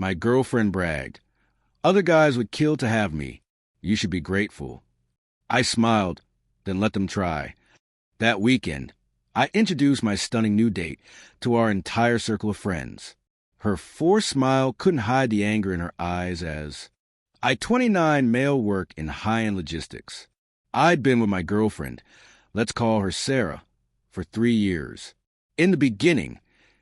My girlfriend bragged. Other guys would kill to have me. You should be grateful. I smiled, then let them try. That weekend, I introduced my stunning new date to our entire circle of friends. Her forced smile couldn't hide the anger in her eyes as 29 male work in high-end logistics. I'd been with my girlfriend, let's call her Sarah, for 3 years. In the beginning,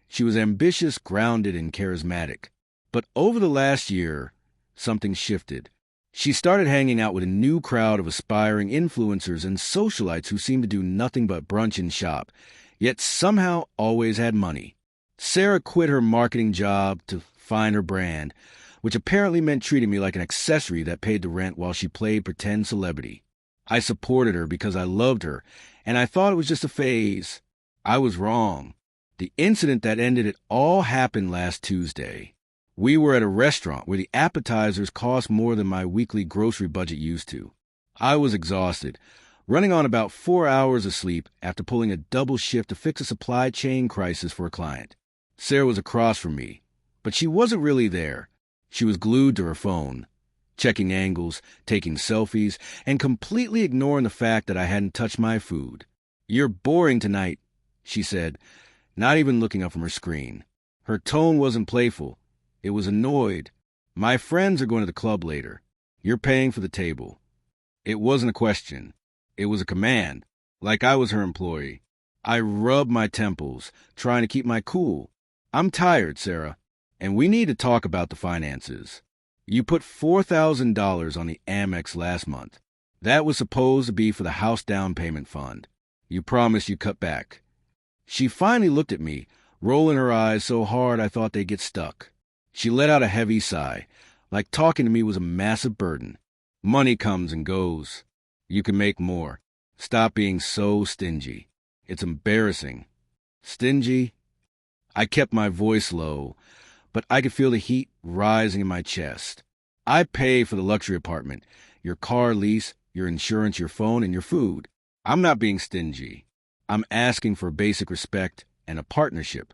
she was ambitious, grounded, and charismatic. But over the last year, something shifted. She started hanging out with a new crowd of aspiring influencers and socialites who seemed to do nothing but brunch and shop, yet somehow always had money. Sarah quit her marketing job to find her brand, which apparently meant treating me like an accessory that paid the rent while she played pretend celebrity. I supported her because I loved her, and I thought it was just a phase. I was wrong. The incident that ended it all happened last Tuesday. We were at a restaurant where the appetizers cost more than my weekly grocery budget used to. I was exhausted, running on about 4 hours of sleep after pulling a double shift to fix a supply chain crisis for a client. Sarah was across from me, but she wasn't really there. She was glued to her phone, checking angles, taking selfies, and completely ignoring the fact that I hadn't touched my food. "You're boring tonight," she said, not even looking up from her screen. Her tone wasn't playful. It was annoyed. "My friends are going to the club later. You're paying for the table." It wasn't a question. It was a command, like I was her employee. I rubbed my temples, trying to keep my cool. "I'm tired, Sarah, and we need to talk about the finances. You put $4,000 on the Amex last month. That was supposed to be for the house down payment fund. You promised you'd cut back." She finally looked at me, rolling her eyes so hard I thought they'd get stuck. She let out a heavy sigh, like talking to me was a massive burden. "Money comes and goes. You can make more. Stop being so stingy. It's embarrassing." "Stingy?" I kept my voice low, but I could feel the heat rising in my chest. "I pay for the luxury apartment, your car lease, your insurance, your phone, and your food. I'm not being stingy. I'm asking for basic respect and a partnership."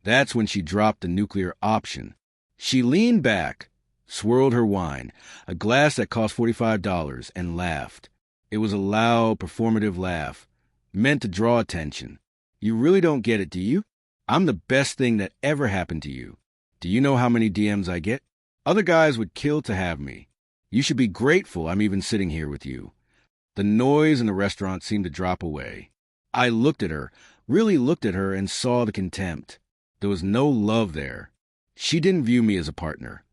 That's when she dropped the nuclear option. She leaned back, swirled her wine, a glass that cost $45, and laughed. It was a loud, performative laugh, meant to draw attention. "You really don't get it, do you? I'm the best thing that ever happened to you. Do you know how many DMs I get? Other guys would kill to have me. You should be grateful I'm even sitting here with you." The noise in the restaurant seemed to drop away. I looked at her, really looked at her, and saw the contempt. There was no love there. She didn't view me as a partner.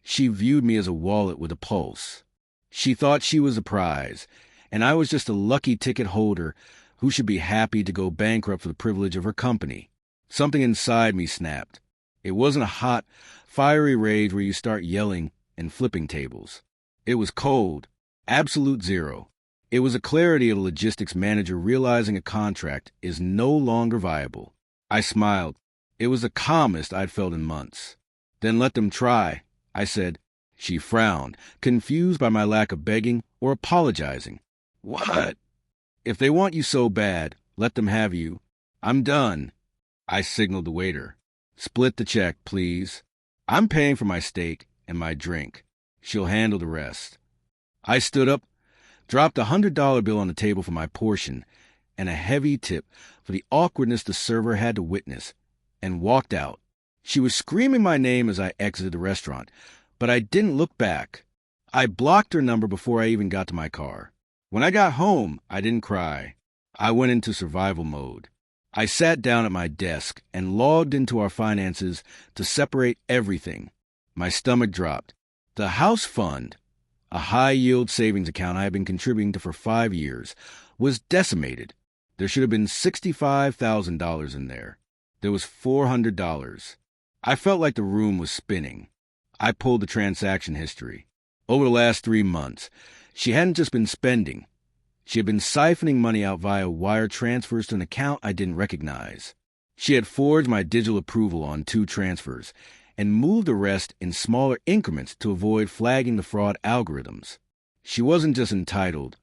She viewed me as a wallet with a pulse. She thought she was a prize, and I was just a lucky ticket holder who should be happy to go bankrupt for the privilege of her company. Something inside me snapped. It wasn't a hot, fiery rage where you start yelling and flipping tables. It was cold, absolute zero. It was a clarity of a logistics manager realizing a contract is no longer viable. I smiled. It was the calmest I'd felt in months. "Then let them try," I said. She frowned, confused by my lack of begging or apologizing. "What?" "If they want you so bad, let them have you. I'm done." I signaled the waiter. "Split the check, please. I'm paying for my steak and my drink. She'll handle the rest." I stood up, dropped a $100 bill on the table for my portion and a heavy tip for the awkwardness the server had to witness, and walked out. She was screaming my name as I exited the restaurant, but I didn't look back. I blocked her number before I even got to my car. When I got home, I didn't cry. I went into survival mode. I sat down at my desk and logged into our finances to separate everything. My stomach dropped. The house fund, a high-yield savings account I had been contributing to for 5 years, was decimated. There should have been $65,000 in there. There was $400. I felt like the room was spinning. I pulled the transaction history. Over the last 3 months, she hadn't just been spending. She had been siphoning money out via wire transfers to an account I didn't recognize. She had forged my digital approval on 2 transfers and moved the rest in smaller increments to avoid flagging the fraud algorithms. She wasn't just entitled.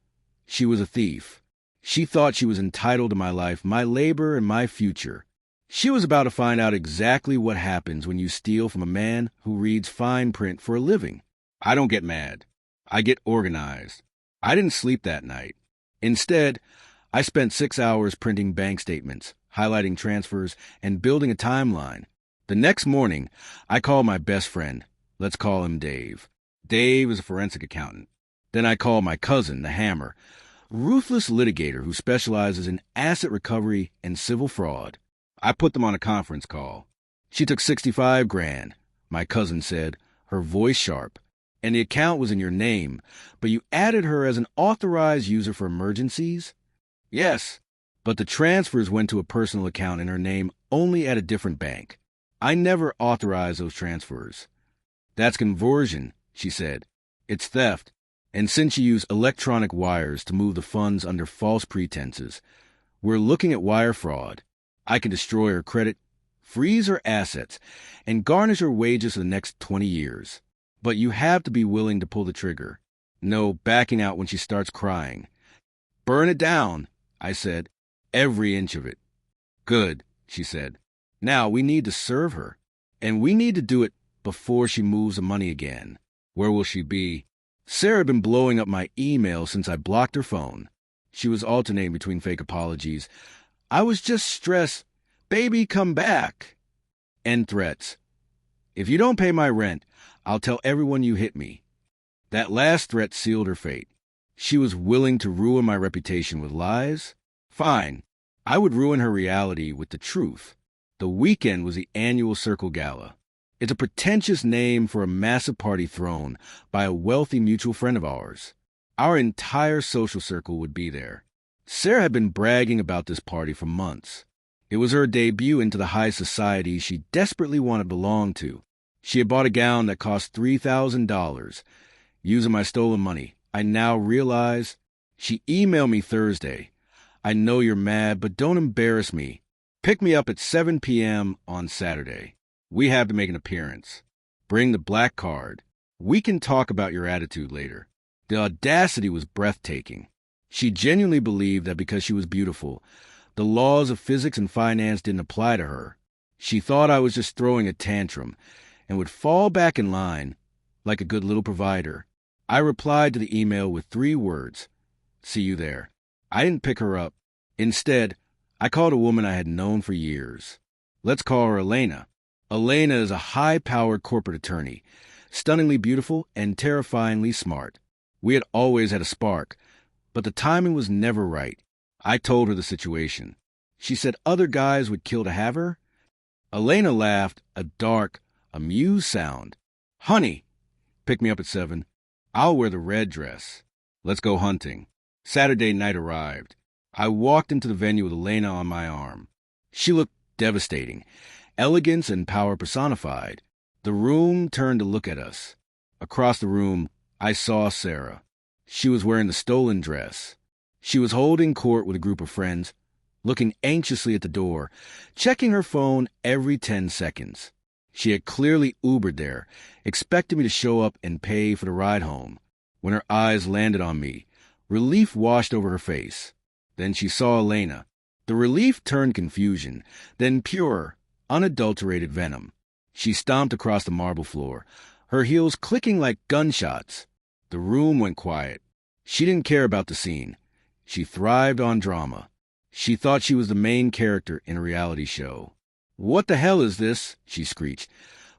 She was a thief. She thought she was entitled to my life, my labor, and my future. She was about to find out exactly what happens when you steal from a man who reads fine print for a living. I don't get mad. I get organized. I didn't sleep that night. Instead, I spent 6 hours printing bank statements, highlighting transfers, and building a timeline. The next morning, I called my best friend. Let's call him Dave. Dave is a forensic accountant. Then I called my cousin, the Hammer, ruthless litigator who specializes in asset recovery and civil fraud. I put them on a conference call. She took 65 grand, my cousin said, her voice sharp. And the account was in your name, but you added her as an authorized user for emergencies? Yes, but the transfers went to a personal account in her name only at a different bank. I never authorized those transfers. That's conversion, she said. It's theft. And since you use electronic wires to move the funds under false pretenses, we're looking at wire fraud. I can destroy her credit, freeze her assets, and garnish her wages for the next 20 years. But you have to be willing to pull the trigger. No backing out when she starts crying. Burn it down, I said. Every inch of it. Good, she said. Now we need to serve her. And we need to do it before she moves the money again. Where will she be? Sarah had been blowing up my email since I blocked her phone. She was alternating between fake apologies. I was just stressed. Baby, come back. And threats. If you don't pay my rent, I'll tell everyone you hit me. That last threat sealed her fate. She was willing to ruin my reputation with lies? Fine. I would ruin her reality with the truth. The weekend was the annual Circle Gala. It's a pretentious name for a massive party thrown by a wealthy mutual friend of ours. Our entire social circle would be there. Sarah had been bragging about this party for months. It was her debut into the high society she desperately wanted to belong to. She had bought a gown that cost $3,000. Using my stolen money, I now realize. She emailed me Thursday. I know you're mad, but don't embarrass me. Pick me up at 7 p.m. on Saturday. We have to make an appearance. Bring the black card. We can talk about your attitude later. The audacity was breathtaking. She genuinely believed that because she was beautiful, the laws of physics and finance didn't apply to her. She thought I was just throwing a tantrum and would fall back in line like a good little provider. I replied to the email with 3 words. See you there. I didn't pick her up. Instead, I called a woman I had known for years. Let's call her Elena. Elena is a high-powered corporate attorney, stunningly beautiful and terrifyingly smart. We had always had a spark, but the timing was never right. I told her the situation. She said other guys would kill to have her. Elena laughed, a dark, amused sound. Honey, pick me up at 7. I'll wear the red dress. Let's go hunting. Saturday night arrived. I walked into the venue with Elena on my arm. She looked devastating. Elegance and power personified. The room turned to look at us. Across the room, I saw Sarah. She was wearing the stolen dress. She was holding court with a group of friends, looking anxiously at the door, checking her phone every 10 seconds. She had clearly Ubered there, expecting me to show up and pay for the ride home. When her eyes landed on me, relief washed over her face. Then she saw Elena. The relief turned confusion, then pure, unadulterated venom. She stomped across the marble floor, her heels clicking like gunshots. The room went quiet. She didn't care about the scene. She thrived on drama. She thought she was the main character in a reality show. What the hell is this? She screeched,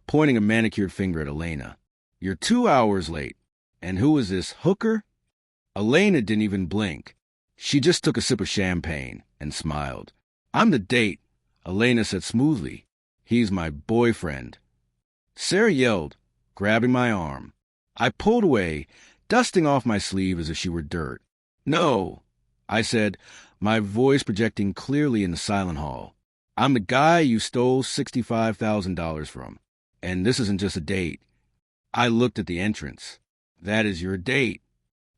pointing a manicured finger at Elena. You're 2 hours late. And who is this hooker? Elena didn't even blink. She just took a sip of champagne and smiled. I'm the date, Elena said smoothly. He's my boyfriend. Sarah yelled, grabbing my arm. I pulled away, dusting off my sleeve as if she were dirt. No, I said, my voice projecting clearly in the silent hall. I'm the guy you stole $65,000 from. And this isn't just a date. I looked at the entrance. That is your date.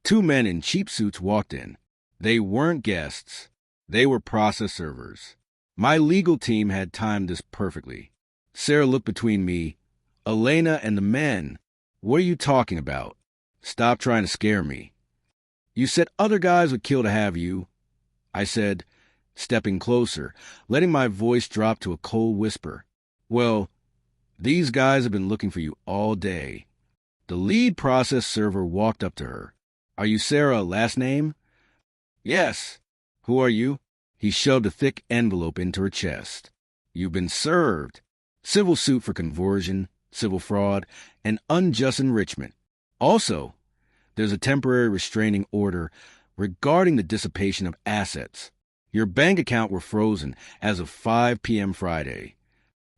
2 men in cheap suits walked in. They weren't guests. They were process servers. My legal team had timed this perfectly. Sarah looked between me, Elena, and the men. What are you talking about? Stop trying to scare me. You said other guys would kill to have you. I said, stepping closer, letting my voice drop to a cold whisper. Well, these guys have been looking for you all day. The lead process server walked up to her. Are you Sarah, last name? Yes. Who are you? He shoved a thick envelope into her chest. You've been served. Civil suit for conversion, civil fraud, and unjust enrichment. Also, there's a temporary restraining order regarding the dissipation of assets. Your bank account were frozen as of 5 p.m. Friday.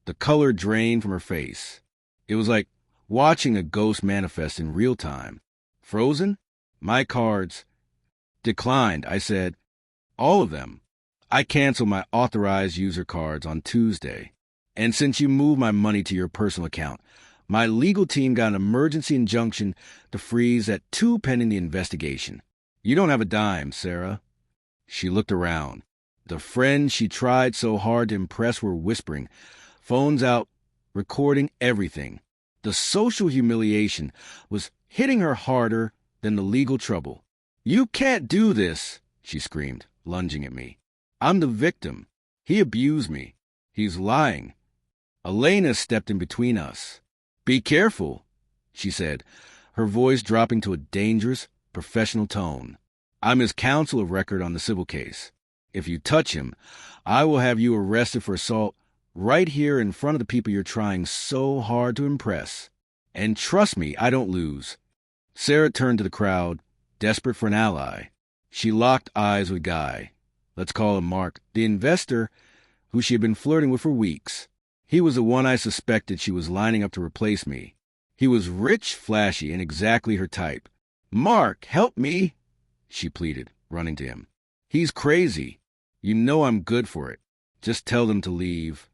The color drained from her face. It was like watching a ghost manifest in real time. Frozen? My cards. Declined, I said. All of them. I canceled my authorized user cards on Tuesday. And since you moved my money to your personal account, my legal team got an emergency injunction to freeze that 2 pending the investigation. You don't have a dime, Sarah. She looked around. The friends she tried so hard to impress were whispering, phones out, recording everything. The social humiliation was hitting her harder than the legal trouble. You can't do this, she screamed, lunging at me. I'm the victim. He abused me. He's lying. Elena stepped in between us. Be careful, she said, her voice dropping to a dangerous, professional tone. I'm his counsel of record on the civil case. If you touch him, I will have you arrested for assault right here in front of the people you're trying so hard to impress. And trust me, I don't lose. Sarah turned to the crowd, desperate for an ally. She locked eyes with Guy. Let's call him Mark, the investor who she had been flirting with for weeks. He was the one I suspected she was lining up to replace me. He was rich, flashy, and exactly her type. Mark, help me, she pleaded, running to him. He's crazy. You know I'm good for it. Just tell them to leave.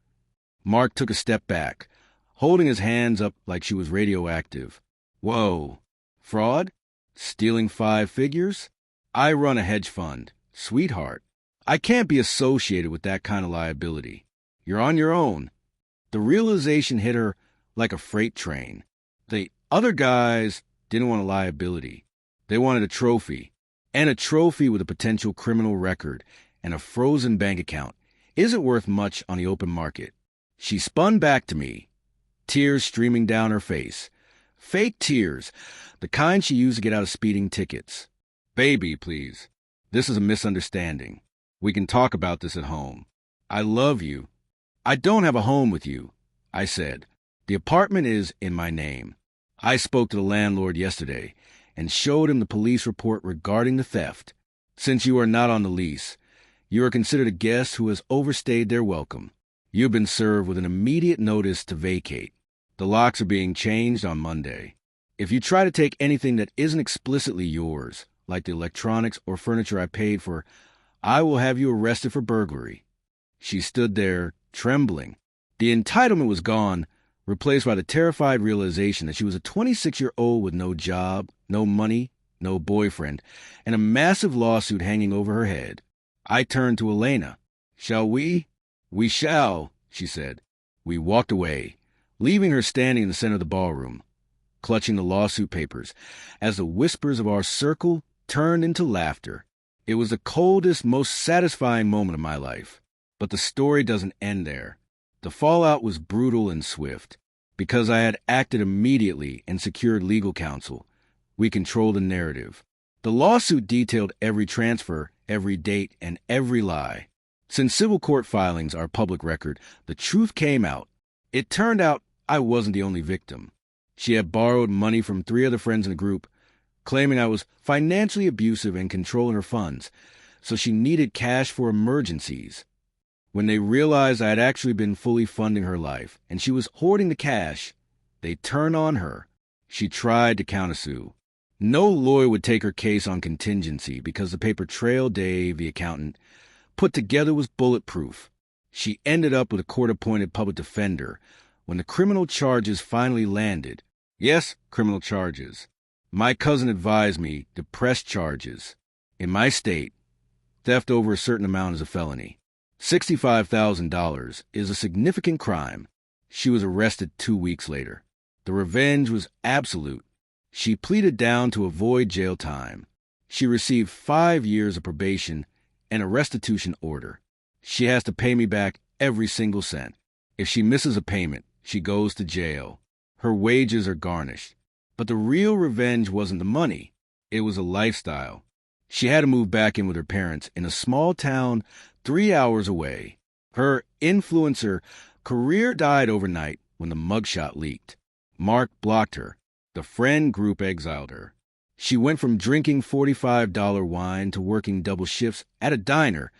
Mark took a step back, holding his hands up like she was radioactive. Whoa. Fraud? Stealing 5 figures? I run a hedge fund. Sweetheart. I can't be associated with that kind of liability. You're on your own. The realization hit her like a freight train. The other guys didn't want a liability. They wanted a trophy. And a trophy with a potential criminal record and a frozen bank account isn't worth much on the open market. She spun back to me, tears streaming down her face. Fake tears, the kind she used to get out of speeding tickets. Baby, please. This is a misunderstanding. We can talk about this at home. I love you. I don't have a home with you, I said. The apartment is in my name. I spoke to the landlord yesterday and showed him the police report regarding the theft. Since you are not on the lease, you are considered a guest who has overstayed their welcome. You have been served with an immediate notice to vacate. The locks are being changed on Monday. If you try to take anything that isn't explicitly yours, like the electronics or furniture I paid for, I will have you arrested for burglary. She stood there, trembling. The entitlement was gone, replaced by the terrified realization that she was a 26-year-old with no job, no money, no boyfriend, and a massive lawsuit hanging over her head. I turned to Elena. Shall we? We shall, she said. We walked away, leaving her standing in the center of the ballroom, clutching the lawsuit papers, as the whispers of our circle turned into laughter. It was the coldest, most satisfying moment of my life. But the story doesn't end there. The fallout was brutal and swift. Because I had acted immediately and secured legal counsel, we controlled the narrative. The lawsuit detailed every transfer, every date, and every lie. Since civil court filings are public record, the truth came out. It turned out I wasn't the only victim. She had borrowed money from 3 other friends in the group, claiming I was financially abusive and controlling her funds, so she needed cash for emergencies. When they realized I had actually been fully funding her life and she was hoarding the cash, they turned on her. She tried to countersue. No lawyer would take her case on contingency because the paper trail Dave, the accountant, put together was bulletproof. She ended up with a court-appointed public defender when the criminal charges finally landed. Yes, criminal charges. My cousin advised me to press charges. In my state, theft over a certain amount is a felony. $65,000 is a significant crime. She was arrested 2 weeks later. The revenge was absolute. She pleaded down to avoid jail time. She received 5 years of probation and a restitution order. She has to pay me back every single cent. If she misses a payment, she goes to jail. Her wages are garnished. But the real revenge wasn't the money. It was a lifestyle. She had to move back in with her parents in a small town 3 hours away. Her influencer career died overnight when the mugshot leaked. Mark blocked her. The friend group exiled her. She went from drinking $45 wine to working double shifts at a diner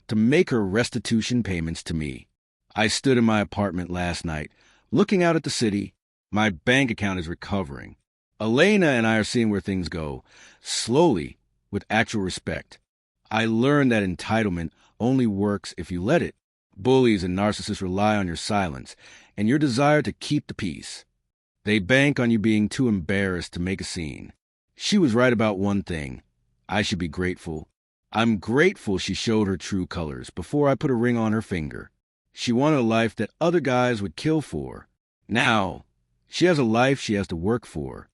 to make her restitution payments to me. I stood in my apartment last night, looking out at the city. My bank account is recovering. Elena and I are seeing where things go, slowly, with actual respect. I learned that entitlement only works if you let it. Bullies and narcissists rely on your silence and your desire to keep the peace. They bank on you being too embarrassed to make a scene. She was right about one thing. I should be grateful. I'm grateful she showed her true colors before I put a ring on her finger. She wanted a life that other guys would kill for. Now, she has a life she has to work for.